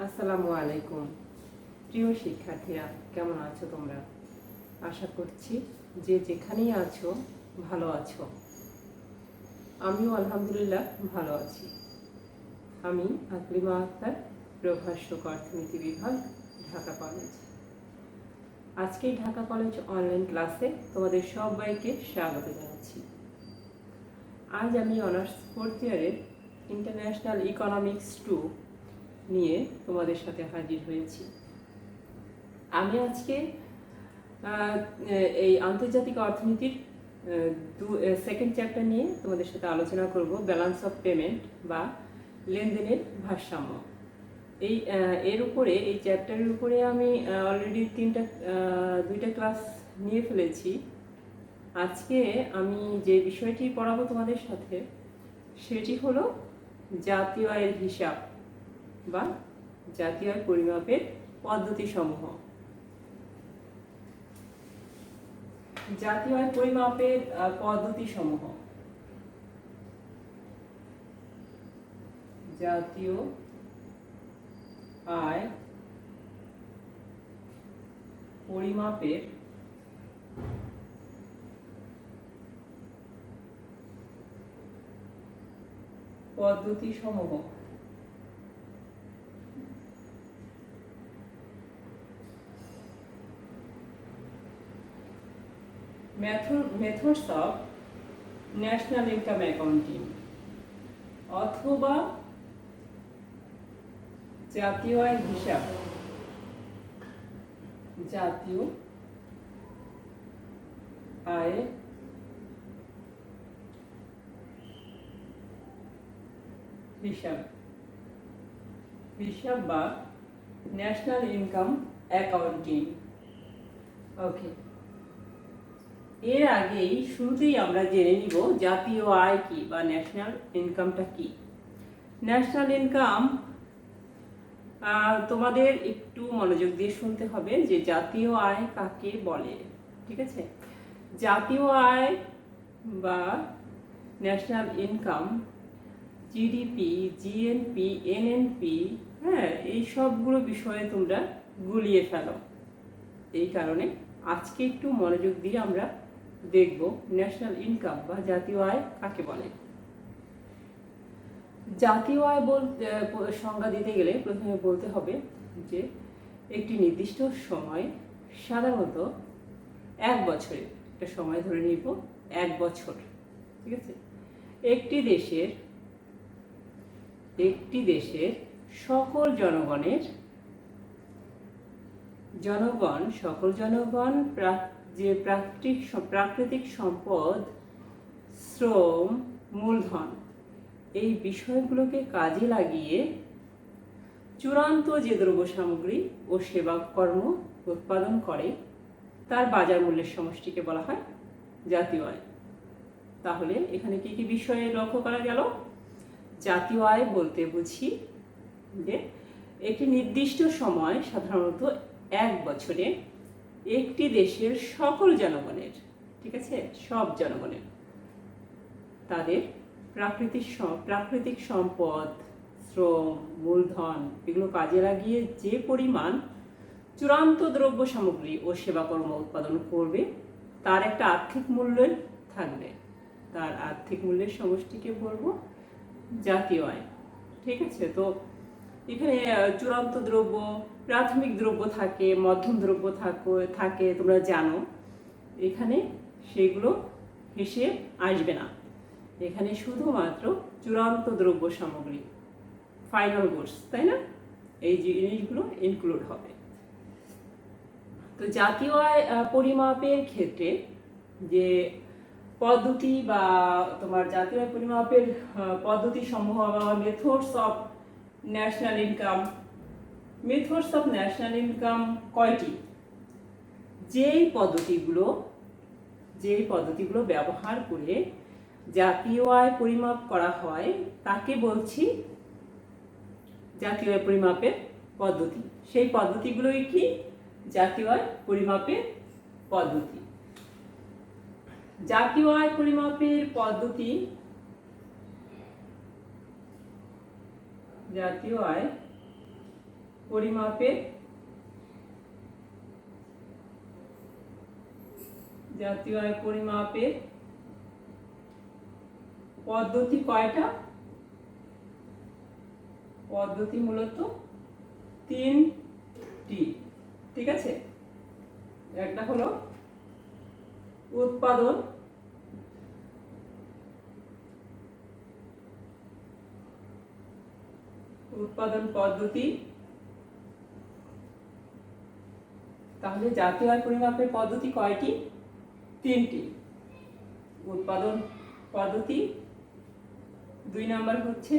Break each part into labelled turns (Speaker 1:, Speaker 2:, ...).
Speaker 1: আসসালামু আলাইকুম। প্রিয় শিক্ষার্থীরা, কেমন আছো তোমরা? আশা করছি যে যেখানেই আছো ভালো আছো। আমিও আলহামদুলিল্লাহ ভালো আছি। আমি আকলিমা আক্তার, প্রভাষক অর্থনীতি বিভাগ, ঢাকা কলেজ। আজকে ঢাকা কলেজ অনলাইন ক্লাসে তোমাদের সবাইকে স্বাগত জানাচ্ছি। আজ আমি অনার্স ফোর্থ ইয়ারের ইন্টারন্যাশনাল ইকোনমিক্স 2 নিয়ে তোমাদের সাথে হাজির হয়েছি। আমি আজকে এই আন্তর্জাতিক অর্থনীতির সেকেন্ড চ্যাপ্টার নিয়ে তোমাদের সাথে আলোচনা করব, ব্যালেন্স অফ পেমেন্ট বা লেনদেনের ভারসাম্য। এর উপরে, এই চ্যাপ্টারের উপরে আমি অলরেডি দুইটা ক্লাস নিয়ে ফেলেছি। আজকে আমি যে বিষয়টি পড়াবো তোমাদের সাথে সেটি হলো জাতীয় আয়ের হিসাব বা জাতীয় আয় পরিমাপের পদ্ধতিসমূহ। জাতীয় আয় পরিমাপের পদ্ধতিসমূহ। জাতীয় আয় পরিমাপের পদ্ধতিসমূহ। Methods of national income accounting অথবা জাতীয় আয় হিসাব। জাতীয় আয় হিসাব বা ন্যাশনাল ইনকাম অ্যাকাউন্টিং। ওকে, এর আগেই শুরুতেই আমরা জেনে নিব জাতীয় আয় কি বা ন্যাশনাল ইনকামটা কি। ন্যাশনাল ইনকাম, তোমাদের একটু মনোযোগ দিয়ে শুনতে হবে যে জাতীয় আয় কাকে বলে। ঠিক আছে, জাতীয় আয় বা national income, GDP, GNP, NNP, হ্যাঁ, এই সবগুলো বিষয়ে তোমরা গুলিয়ে ফেলো। এই কারণে আজকে একটু মনোযোগ দিয়ে আমরা দেখব ন্যাশনাল ইনকাম বা জাতীয় আয় কাকে বলে। জাতীয় আয় বলতে সংজ্ঞা দিতে গেলে প্রথমে বলতে হবে যে একটি নির্দিষ্ট সময়, সাধারণত 1 বছরে, একটা সময় ধরে নিব 1 বছর, ঠিক আছে, একটি দেশের সকল জনগণ যে প্রাকৃতিক সম্পদ, শ্রম, মূলধন, এই বিষয়গুলোকে কাজে লাগিয়ে চূড়ান্ত যে দ্রব্য সামগ্রী ও সেবা কর্ম উৎপাদন করে তার বাজার মূল্যের সমষ্টিকে বলা হয় জাতীয় আয়। তাহলে এখানে কি কি বিষয়ে লক্ষ্য করা গেল? জাতীয় আয় বলতে বুঝি যে একটি নির্দিষ্ট সময়, সাধারণত 1 বছরে, একটি দেশের সকল জনগণের, ঠিক আছে, সব জনগণের, তাদের প্রাকৃতিক সম্পদ, শ্রম, মূলধন, এগুলো কাজে লাগিয়ে যে পরিমাণ চূড়ান্ত দ্রব্য সামগ্রী ও সেবাকর্ম উৎপাদন করবে তার একটা আর্থিক মূল্য থাকবে। তার আর্থিক মূল্যের সমষ্টিকে বলবো জাতীয় আয়। ঠিক আছে, তো এখানে চূড়ান্ত দ্রব্য, প্রাথমিক দ্রব্য থাকে, মধ্যম দ্রব্য থাকে, তোমরা জানো। এখানে সেগুলো হিসেব আসবে না, এখানে শুধুমাত্র চূড়ান্ত দ্রব্য সামগ্রী, ফাইনাল গুডস, তাই না, এই জিনিসগুলো ইনক্লুড হবে। তো জাতীয় আয় পরিমাপের ক্ষেত্রে যে পদ্ধতি বা তোমার জাতীয় আয় পরিমাপের পদ্ধতি সমূহ বা মেথডস অফ ন্যাশনাল ইনকাম কয়টি? যেই পদ্ধতিগুলো ব্যবহার করে জাতীয় আয় পরিমাপ করা হয় তাকে বলছি জাতীয় আয় পরিমাপের পদ্ধতি। সেই পদ্ধতিগুলোই কি? জাতীয় আয় পরিমাপের পদ্ধতি। জাতীয় আয় পরিমাপের পদ্ধতি, জাতীয় আয় পরিমাপের জাতীয় আয় পরিমাপের পদ্ধতি কয়টা? পদ্ধতি মূলত 3টি। ঠিক আছে, একটা হলো উৎপাদন পদ্ধতি। তাহলে জাতীয় আয় পরিমাপের পদ্ধতি কয়টি? 3টি। উৎপাদন পদ্ধতি, 2 নাম্বার হচ্ছে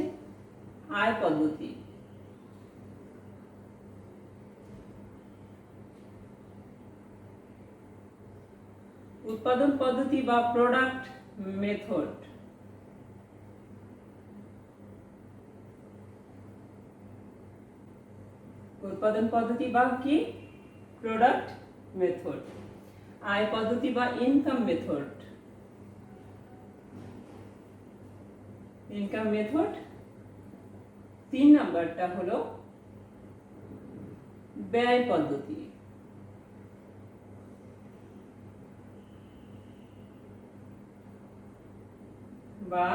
Speaker 1: আয় পদ্ধতি। উৎপাদন পদ্ধতি বা প্রোডাক্ট মেথড। উৎপাদন পদ্ধতি বা কি? Product method. আয় পদ্ধতি বা ইনকাম মেথড। Income method. 3 নাম্বারটা হলো ব্যয় পদ্ধতি। বা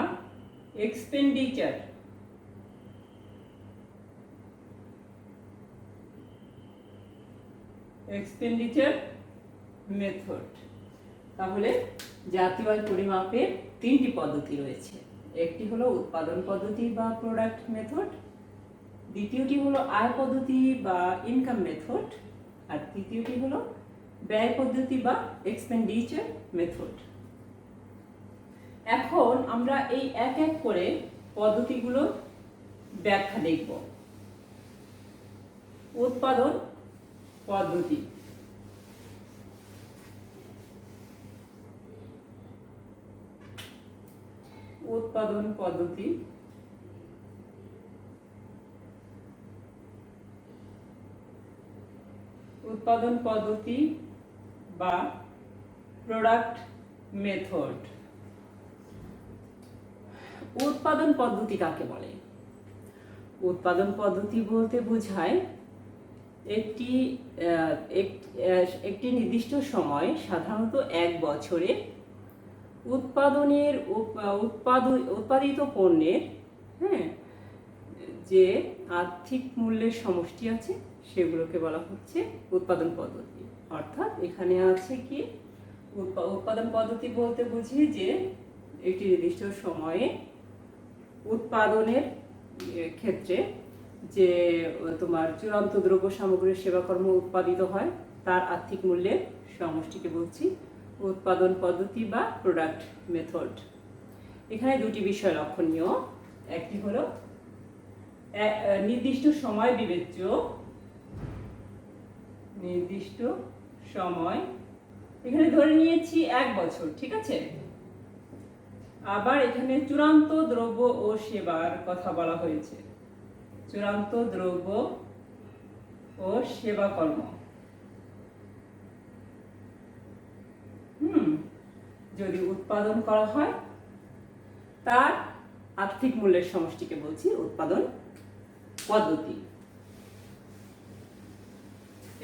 Speaker 1: এক্সপেন্ডিচার। Expenditure method. তাহলে জাতীয় আয় পরিমাপের 3টি পদ্ধতি রয়েছে। একটি হলো উৎপাদন পদ্ধতি বা প্রোডাক্ট মেথড, দ্বিতীয়টি হলো আয় পদ্ধতি বা ইনকাম মেথড, আর তৃতীয়টি হলো ব্যয় পদ্ধতি বা এক্সপেন্ডিচার মেথড। এখন আমরা এই এক এক করে পদ্ধতিগুলোর ব্যাখ্যা দেখব। উৎপাদন পদ্ধতি। উৎপাদন পদ্ধতি উৎপাদন পদ্ধতি বা প্রোডাক্ট মেথড। উৎপাদন পদ্ধতি কাকে বলে? উৎপাদন পদ্ধতি বলতে বোঝায় একটি নির্দিষ্ট সময়, সাধারণত 1 বছরে উৎপাদিত পণ্যের যে আর্থিক মূল্যের সমষ্টি আছে সেগুলোকে বলা হচ্ছে উৎপাদন পদ্ধতি। অর্থাৎ এখানে আছে কি, উৎপাদন পদ্ধতি বলতে বুঝি যে একটি নির্দিষ্ট সময়ে উৎপাদনের ক্ষেত্রে যে তোমার চূড়ান্ত দ্রব্য সামগ্রী সেবাকর্ম উৎপাদিত হয় তার আর্থিক মূল্যের সমষ্টিকে বলছি উৎপাদন পদ্ধতি বা প্রোডাক্ট মেথড। এখানে 2টি বিষয় লক্ষণীয়। একটি হলো নির্দিষ্ট সময় বিবেচ্য, নির্দিষ্ট সময়, এখানে ধরে নিয়েছি 1 বছর। ঠিক আছে, আবার এখানে চূড়ান্ত দ্রব্য ও সেবার কথা বলা হয়েছে। চূড়ান্ত দ্রব্য ও সেবা কর্ম যদি উৎপাদন করা হয় তার আর্থিক মূল্যের সমষ্টিকে বলছি উৎপাদন পদ্ধতি।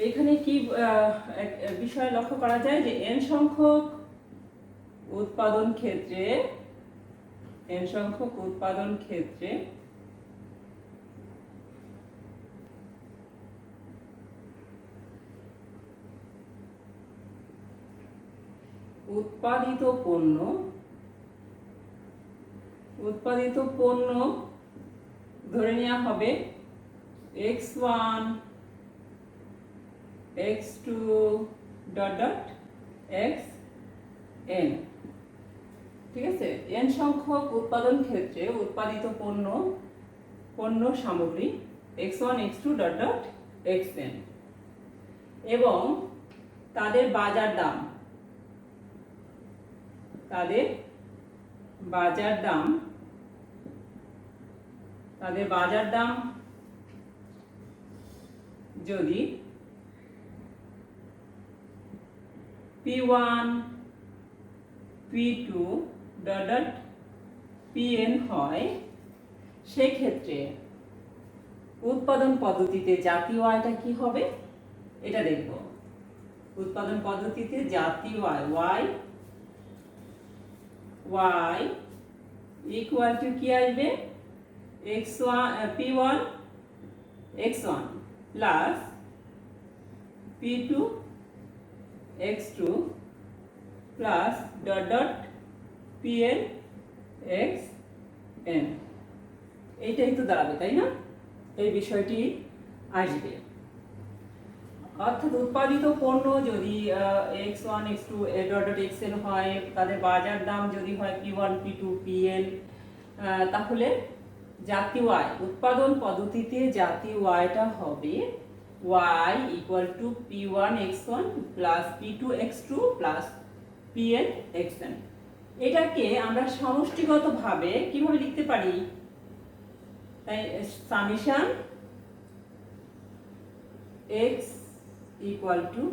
Speaker 1: এখানে কি বিষয় লক্ষ্য করা যায় যে n সংখ্যক উৎপাদন ক্ষেত্রে উৎপাদিত পণ্য ধরে নেওয়া হবে x1 x2 xn। ঠিক আছে, n সংখ্যক উৎপাদন ক্ষেত্রে উৎপাদিত পণ্য সামগ্রী x1 x2 xn এবং তাদের বাজার দাম যদি P1 P2 Pn হয়, সেক্ষেত্রে উৎপাদন পদ্ধতিতে জাতীয় আয়টা কি হবে এটা দেখব। উৎপাদন পদ্ধতিতে জাতীয় আয় ওয়াই ওয়াই ইকুয়াল টু কি আসবে x1 p1 x1 plus p2 x2 plus dot dot pn xn, এইটাই তো দাঁড়াবে তাই না? এই বিষয়টি আসবে। অর্থাৎ উৎপাদিত পণ্য যদি x1 x2 dot dot xn হয়, তাদের বাজার দাম যদি হয় p1 p2 pn, তাহলে জাতীয় আয় উৎপাদন পদ্ধতিতে জাতীয় আয়টা হবে y equal to p1 x1 plus p2 x2 plus pn xn। এটাকে আমরা সমষ্টিগতভাবে কিভাবে লিখতে পারি? তাই summation x equal to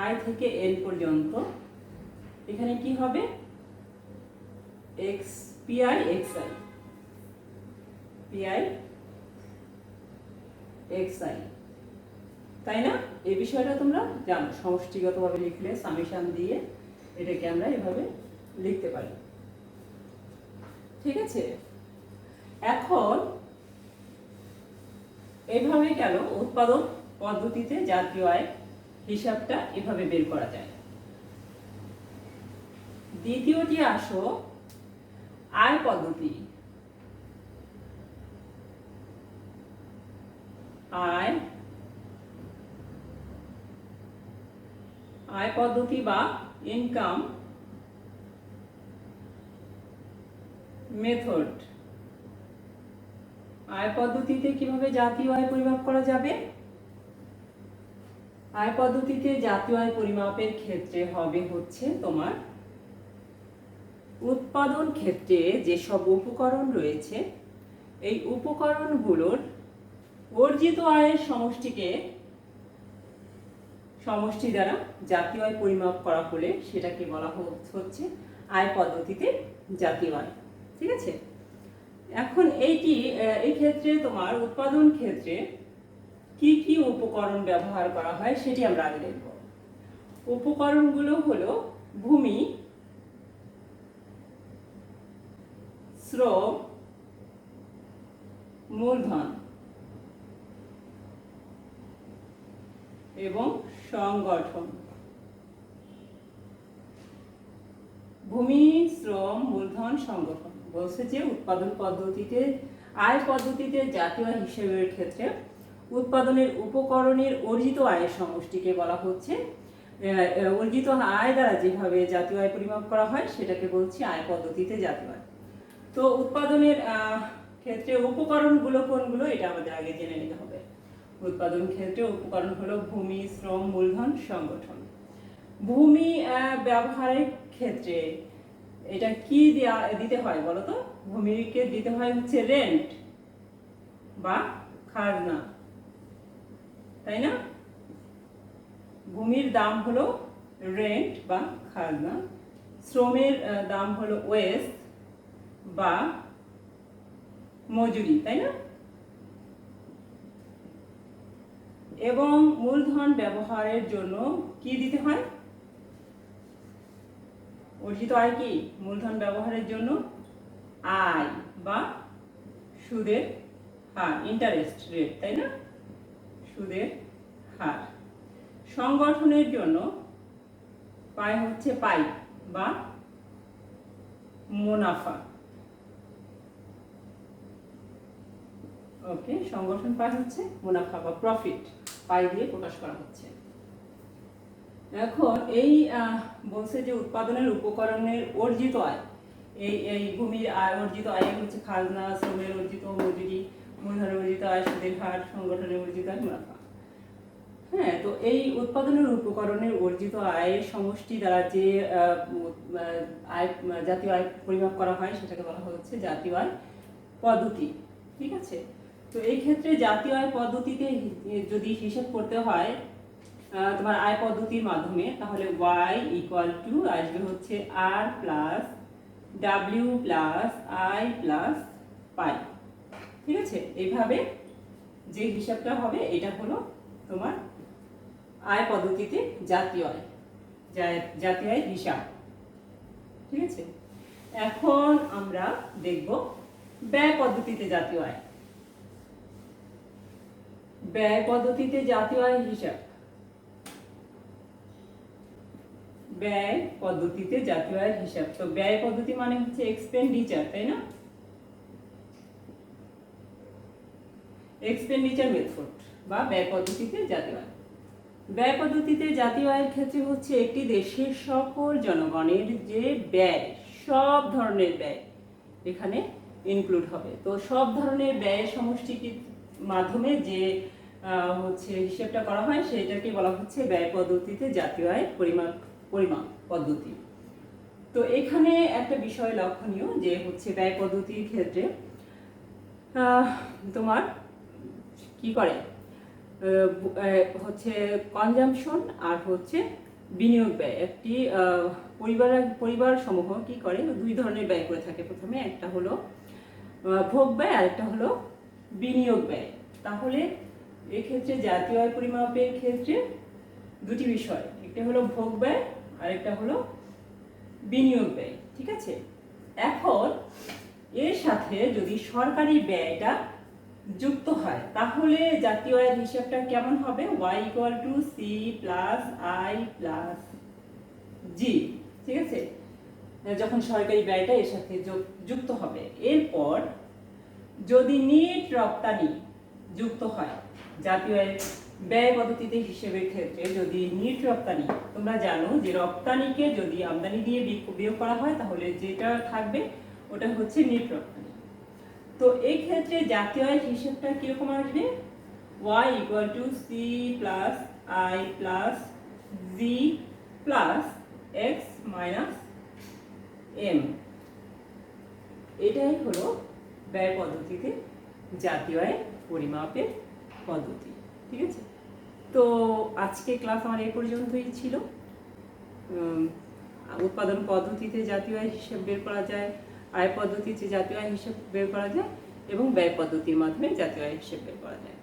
Speaker 1: i থেকে n পর্যন্ত, এখানে কি হবে x pi xi pi xi, তাই না? এই বিষয়টা তোমরা জানো, সমষ্টিগতভাবে লিখলে সামেশন দিয়ে এটাকে আমরা এভাবে লিখতে পারি। ঠিক আছে, এখন এভাবে গেল উৎপাদন পদ্ধতিতে জাতীয় আয় হিসাবটা এভাবে বের করা যায়। দ্বিতীয়টি আসো আয় পদ্ধতি। আয় পদ্ধতি বা ইনকাম মেথড। আয় পদ্ধতিতে কিভাবে জাতীয় আয় পরিমাপ করা যাবে? আয় পদ্ধতিতে জাতীয় আয় পরিমাপের ক্ষেত্রে হবে হচ্ছে তোমার উৎপাদন ক্ষেত্রে যেসব উপকরণ রয়েছে, এই উপকরণগুলোর অর্জিত আয়ের সমষ্টি দ্বারা জাতীয় আয় পরিমাপ করা হলে সেটাকে বলা হচ্ছে আয় পদ্ধতিতে জাতীয় আয়। ঠিক আছে, এখন এই ক্ষেত্রে তোমার উৎপাদন ক্ষেত্রে কি কি উপকরণ ব্যবহার করা হয় সেটি আমরা আগে দেখব। উপকরণগুলো হলো ভূমি, শ্রম, মূলধন এবং সংগঠন। ভূমি, শ্রম, মূলধন, সংগঠন বলছে যে উৎপাদন পদ্ধতিতে আয় পদ্ধতিতে জাতীয় আয় হিসেবের ক্ষেত্রে উৎপাদনের উপকরণের অর্জিত আয়ের সমষ্টিকে বলা হচ্ছে, অর্জিত আয় দ্বারা যেভাবে জাতীয় আয় পরিমাপ করা হয় সেটাকে বলছি আয় পদ্ধতিতে জাতীয় আয়। তো উৎপাদনের ক্ষেত্রে উপকরণগুলো কোনগুলো এটা আমাদের আগে জেনে নিতে হবে। উৎপাদন ক্ষেত্রে উপকরণ হলো ভূমি, শ্রম, মূলধন, সংগঠন। ভূমি ব্যবহারের ক্ষেত্রে এটা কি দিতে হয় বলো তো? ভূমিকে দিতে হয় হচ্ছে রেন্ট বা খাজনা, তাই না? ভূমির দাম হলো রেন্ট বা খাজনা, শ্রমের দাম হলো ওয়েজ বা মজুরি, তাই না? এবং মূলধন ব্যবহারের জন্য কি দিতে হয়? অর্জিত আয় কি? মূলধন ব্যবহারের জন্য আয় বা সুদের হার, ইন্টারেস্ট রেট, তাই না? সুদের হার। সংগঠনের জন্য পায় হচ্ছে পাই বা মুনাফা। ওকে, সংগঠন পায় হচ্ছে মুনাফা বা প্রফিট, পাই দিয়ে প্রকাশ করা হচ্ছে। এখন এই বলছে যে উৎপাদনের উপকরণের অর্জিত আয়, এই ভূমির আয় অর্জিত আয় হচ্ছে খাজনা, শ্রমের অর্জিত মজুরি, মূলধনের অর্জিত আয়, সুদের হার, সংগঠনের অর্জিত আয়, মুনাফা। হ্যাঁ, তো এই উৎপাদনের উপকরণের অর্জিত আয়ের সমষ্টি দ্বারা যে আয় জাতীয় আয় পরিমাপ করা হয় সেটাকে বলা হচ্ছে জাতীয় আয় পদ্ধতি। ঠিক আছে, তো এই ক্ষেত্রে জাতীয় আয় পদ্ধতিতে যদি হিসাব করতে হয় তোমার আয় পদ্ধতির মাধ্যমে, তাহলে y ইকুয়াল টু আসবে হচ্ছে r plus w plus i plus পাই। ঠিক আছে, এইভাবে যে হিসাবটা হবে এটা হলো তোমার আয় পদ্ধতিতে জাতীয় আয়, জাতীয় আয় হিসাব। ঠিক আছে, এখন আমরা দেখব ব্যয় পদ্ধতিতে জাতীয় আয়। ব্যয় পদ্ধতিতে জাতীয় আয় হিসাব। ব্যয় পদ্ধতিতে জাতীয় আয়ের হিসাব। তো ব্যয় পদ্ধতি মানে হচ্ছে এক্সপেন্ডিচার, তাই না? এক্সপেন্ডিচার মেথড বা ব্যয় পদ্ধতিতে জাতীয় আয়। ব্যয় পদ্ধতিতে জাতীয় আয়ের ক্ষেত্রে হচ্ছে একটি দেশের সকল জনগণের যে ব্যয়, সব ধরনের ব্যয় এখানে ইনক্লুড হবে। তো সব ধরনের ব্যয়ের সমষ্টির মাধ্যমে যে হচ্ছে হিসেবটা করা হয় সেটাকে বলা হচ্ছে ব্যয় পদ্ধতিতে জাতীয় আয়ের পরিমাপ পদ্ধতি। তো এখানে একটা বিষয় লক্ষণীয় যে হচ্ছে ব্যয় পদ্ধতির ক্ষেত্রে তোমার কি করে হচ্ছে কনজাম্পশন আর হচ্ছে বিনিয়োগ ব্যয়। একটি পরিবার সমূহ কি করে দুই ধরনের ব্যয় করে থাকে। প্রথমে একটা হলো ভোগ ব্যয় আর একটা হলো বিনিয়োগ ব্যয়। তাহলে এক্ষেত্রে জাতীয় আয় পরিমাপের ক্ষেত্রে দুটি বিষয়, একটা হলো ভোগ ব্যয় আর একটা হলো বিনিয়োগ ব্যয়। ঠিক আছে, এখন এর সাথে যদি সরকারি ব্যয়টা যুক্ত হয় তাহলে জাতীয় আয়ের হিসাবটা কেমন হবে? y = c + i + g। ঠিক আছে, যখন সরকারি ব্যয়টা এর সাথে যুক্ত হবে। এরপর যদি নিট রপ্তানি যুক্ত হয় জাতীয় আয়ের ব্যয় পদ্ধতিতে হিসেবের ক্ষেত্রে, যদি নিট রপ্তানি, তোমরা জানো যে রপ্তানিকে যদি আমদানি দিয়ে বিয়োগ করা হয় তাহলে যেটা থাকবে ওটা হচ্ছে নিট রপ্তানি। তো এই ক্ষেত্রে জাতীয় আয়ের হিসেবটা কিরকম আসবে? y = c + i + g + x - m। এটাই হলো ব্যয় পদ্ধতিতে জাতীয় আয়ের পরিমাপের পদ্ধতি। ঠিক আছে, তো আজকে ক্লাস আমার এই পর্যন্তই ছিল। উৎপাদন পদ্ধতিতে জাতীয় আয় হিসেব বের করা যায়, আয় পদ্ধতিতে জাতীয় আয় হিসেব বের করা যায় এবং ব্যয় পদ্ধতির মাধ্যমে জাতীয় আয় হিসেব বের করা যায়।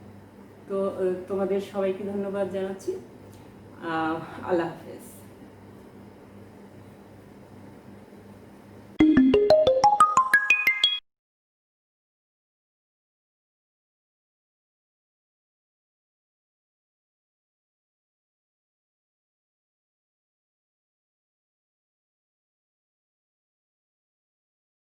Speaker 1: তো তোমাদের সবাইকে ধন্যবাদ জানাচ্ছি। আল্লাহ হাফেজ।